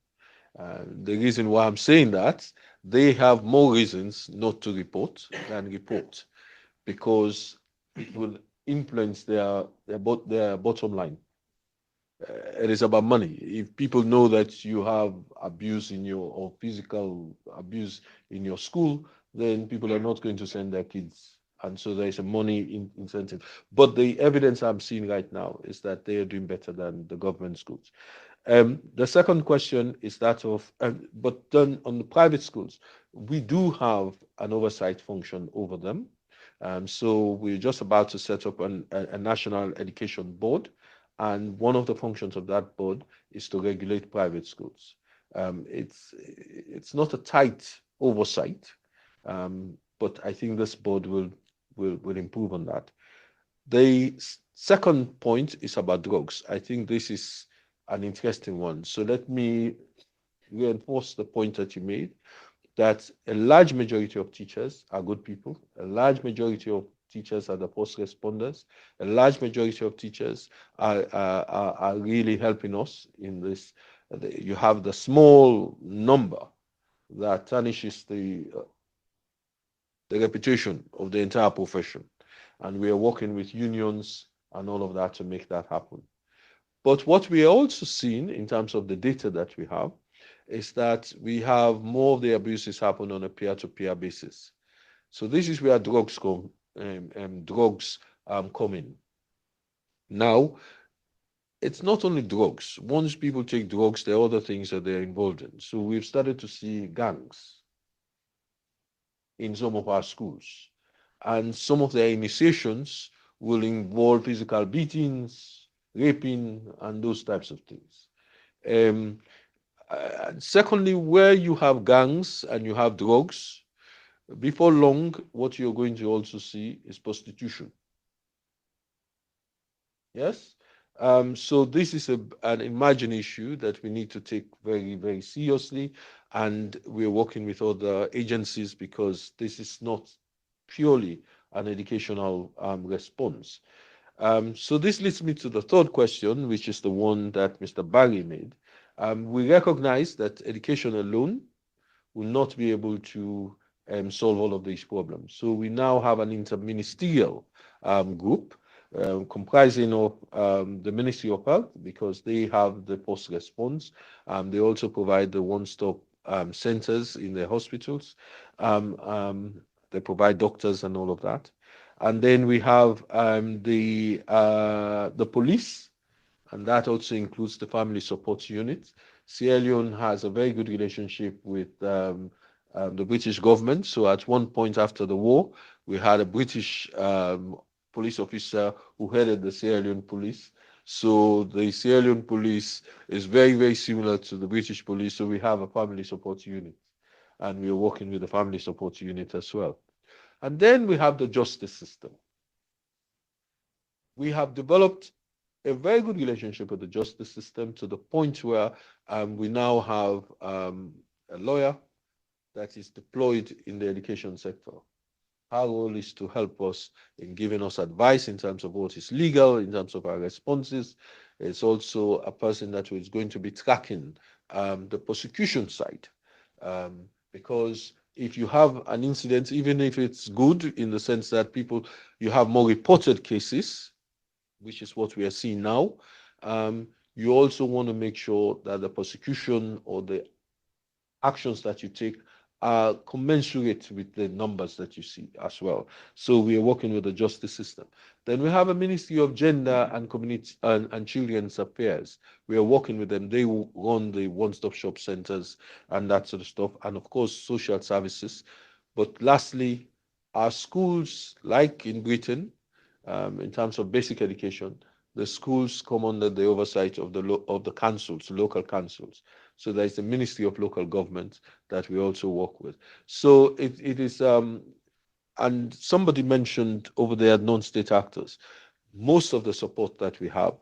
The reason why I'm saying that, they have more reasons not to report than report, because it will influence their bottom line. It is about money. If people know that you have abuse in your, or physical abuse in your school, then people are not going to send their kids. And so there is a money incentive. But the evidence I'm seeing right now is that they are doing better than the government schools. The second question is that of, but then on the private schools, we do have an oversight function over them. So we're just about to set up a national education board. And one of the functions of that board is to regulate private schools. It's not a tight oversight, but I think this board will improve on that. The second point is about drugs. I think this is an interesting one. So let me reinforce the point that you made, that a large majority of teachers are good people. A large majority of teachers are the first responders. A large majority of teachers are really helping us in this. You have the small number that tarnishes the reputation of the entire profession. And we are working with unions and all of that to make that happen. But what we are also seeing in terms of the data that we have is that we have more of the abuses happen on a peer-to-peer basis. So this is where drugs come in. Now, it's not only drugs. Once people take drugs, there are other things that they're involved in. So we've started to see gangs in some of our schools. And some of their initiations will involve physical beatings, raping, and those types of things. Secondly, where you have gangs and you have drugs, before long, what you're going to also see is prostitution. Yes? So this is an emerging issue that we need to take very, very seriously. And we're working with other agencies because this is not purely an educational response. So this leads me to the third question, which is the one that Mr. Barry made. We recognize that education alone will not be able to solve all of these problems. So we now have an interministerial group comprising of the Ministry of Health, because they have the post response. They also provide the one-stop centers in the hospitals. They provide doctors and all of that. And then we have the police, and that also includes the family support unit. Sierra Leone has a very good relationship with the British government. So at one point after the war, we had a British police officer who headed the Sierra Leone police. So the Sierra Leone police is very, very similar to the British police. So we have a family support unit, and we are working with the family support unit as well. And then we have the justice system. We have developed a very good relationship with the justice system to the point where we now have a lawyer that is deployed in the education sector. Our role is to help us in giving us advice in terms of what is legal, in terms of our responses. It's also a person that is going to be tracking the prosecution side. Because if you have an incident, even if it's good in the sense that you have more reported cases, which is what we are seeing now, you also want to make sure that the prosecution or the actions that you take are commensurate with the numbers that you see as well. So we are working with the justice system. Then we have a Ministry of Gender and Community and Children's Affairs. We are working with them. They run the one-stop shop centers and that sort of stuff, and of course social services. But lastly, our schools, like in Britain, in terms of basic education, the schools come under the oversight of the councils, local councils. So there is the Ministry of Local Government that we also work with. So it is, and somebody mentioned over there non-state actors. Most of the support that we have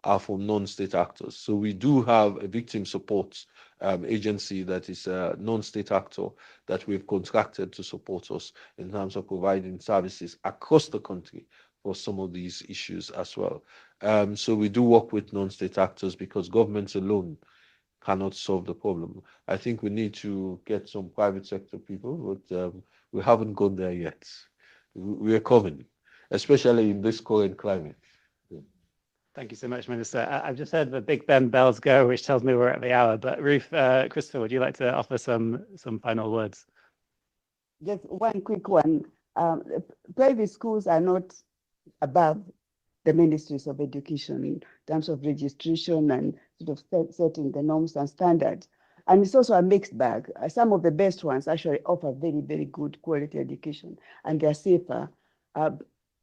are from non-state actors. So we do have a victim support agency that is a non-state actor that we've contracted to support us in terms of providing services across the country for some of these issues as well. So we do work with non-state actors because governments alone cannot solve the problem. I think we need to get some private sector people, but we haven't gone there yet. We are coming, especially in this current climate. Thank you so much, Minister. I've just heard the Big Ben bells go, which tells me we're at the hour. But Ruth, Christopher, would you like to offer some final words? Just one quick one. Private schools are not above the ministries of education in terms of registration and sort of setting the norms and standards. And it's also a mixed bag. Some of the best ones actually offer very, very good quality education, and they're safer.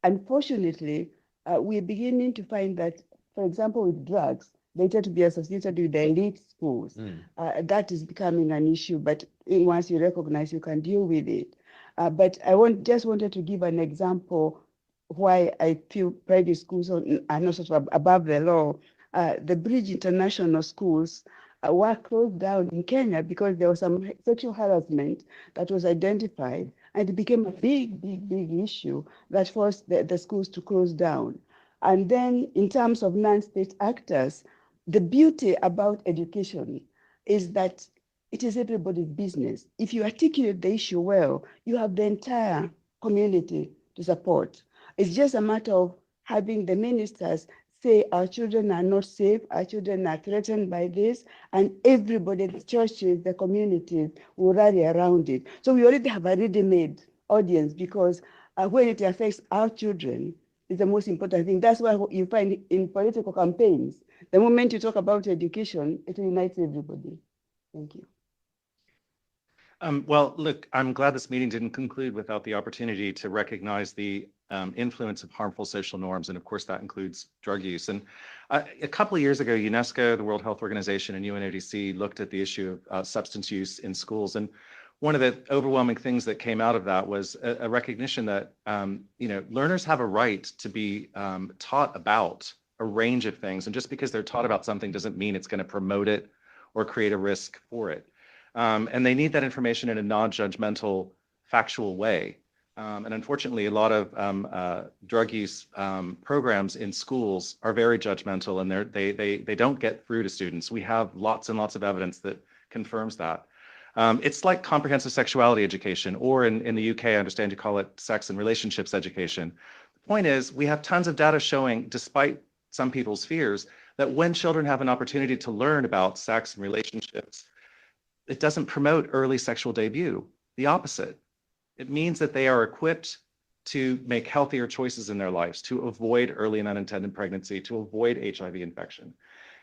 Unfortunately, we're beginning to find that, for example, with drugs, they tend to be associated with the elite schools. That is becoming an issue, but once you recognize, you can deal with it. But I just wanted to give an example why I feel private schools are not sort of above the law. The Bridge International schools were closed down in Kenya because there was some sexual harassment that was identified, and it became a big, big, big issue that forced the schools to close down. And then in terms of non-state actors, the beauty about education is that it is everybody's business. If you articulate the issue well, you have the entire community to support. It's just a matter of having the ministers say our children are not safe, our children are threatened by this, and everybody, the churches, the communities will rally around it. So we already have a ready-made audience because when it affects our children, it's the most important thing. That's why you find in political campaigns, the moment you talk about education, it unites everybody. Thank you. Well, look, I'm glad this meeting didn't conclude without the opportunity to recognize the influence of harmful social norms. And of course, that includes drug use. And a couple of years ago, UNESCO, the World Health Organization, and UNODC looked at the issue of substance use in schools. And one of the overwhelming things that came out of that was a recognition that learners have a right to be taught about a range of things. And just because they're taught about something doesn't mean it's going to promote it or create a risk for it. And they need that information in a non-judgmental, factual way. And unfortunately, a lot of drug use programs in schools are very judgmental, and they don't get through to students. We have lots and lots of evidence that confirms that. It's like comprehensive sexuality education, or in the UK, I understand you call it sex and relationships education. The point is, we have tons of data showing, despite some people's fears, that when children have an opportunity to learn about sex and relationships, it doesn't promote early sexual debut. The opposite. It means that they are equipped to make healthier choices in their lives, to avoid early and unintended pregnancy, to avoid HIV infection.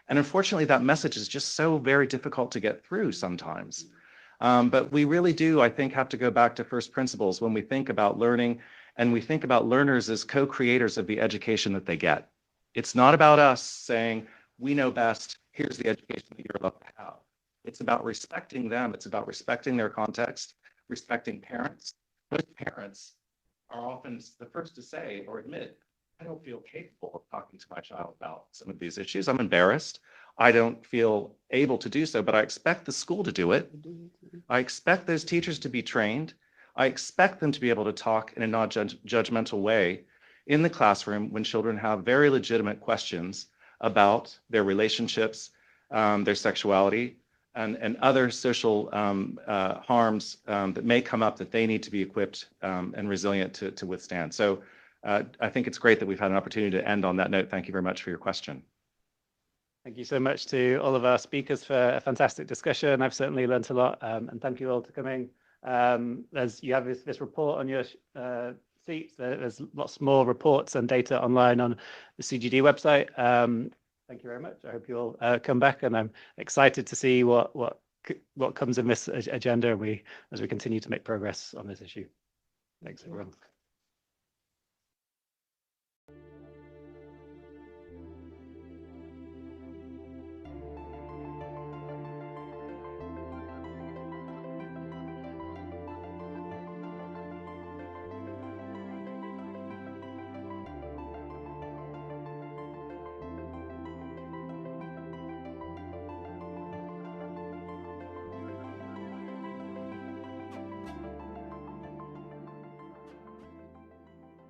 And unfortunately, that message is just so very difficult to get through sometimes. But we really do, I think, have to go back to first principles when we think about learning, and we think about learners as co-creators of the education that they get. It's not about us saying, we know best, here's the education that you're allowed to have. It's about respecting them. It's about respecting their context, respecting parents. Those parents are often the first to say or admit, I don't feel capable of talking to my child about some of these issues. I'm embarrassed. I don't feel able to do so, but I expect the school to do it. I expect those teachers to be trained. I expect them to be able to talk in a non-judgmental way in the classroom when children have very legitimate questions about their relationships, their sexuality, and other social harms that may come up that they need to be equipped and resilient to withstand. So I think it's great that we've had an opportunity to end on that note. Thank you very much for your question. Thank you so much to all of our speakers for a fantastic discussion. I've certainly learned a lot, and thank you all for coming. As you have this report on your seats, there's lots more reports and data online on the CGD website. Thank you very much. I hope you all come back, and I'm excited to see what comes in this agenda as we continue to make progress on this issue. Thanks, everyone.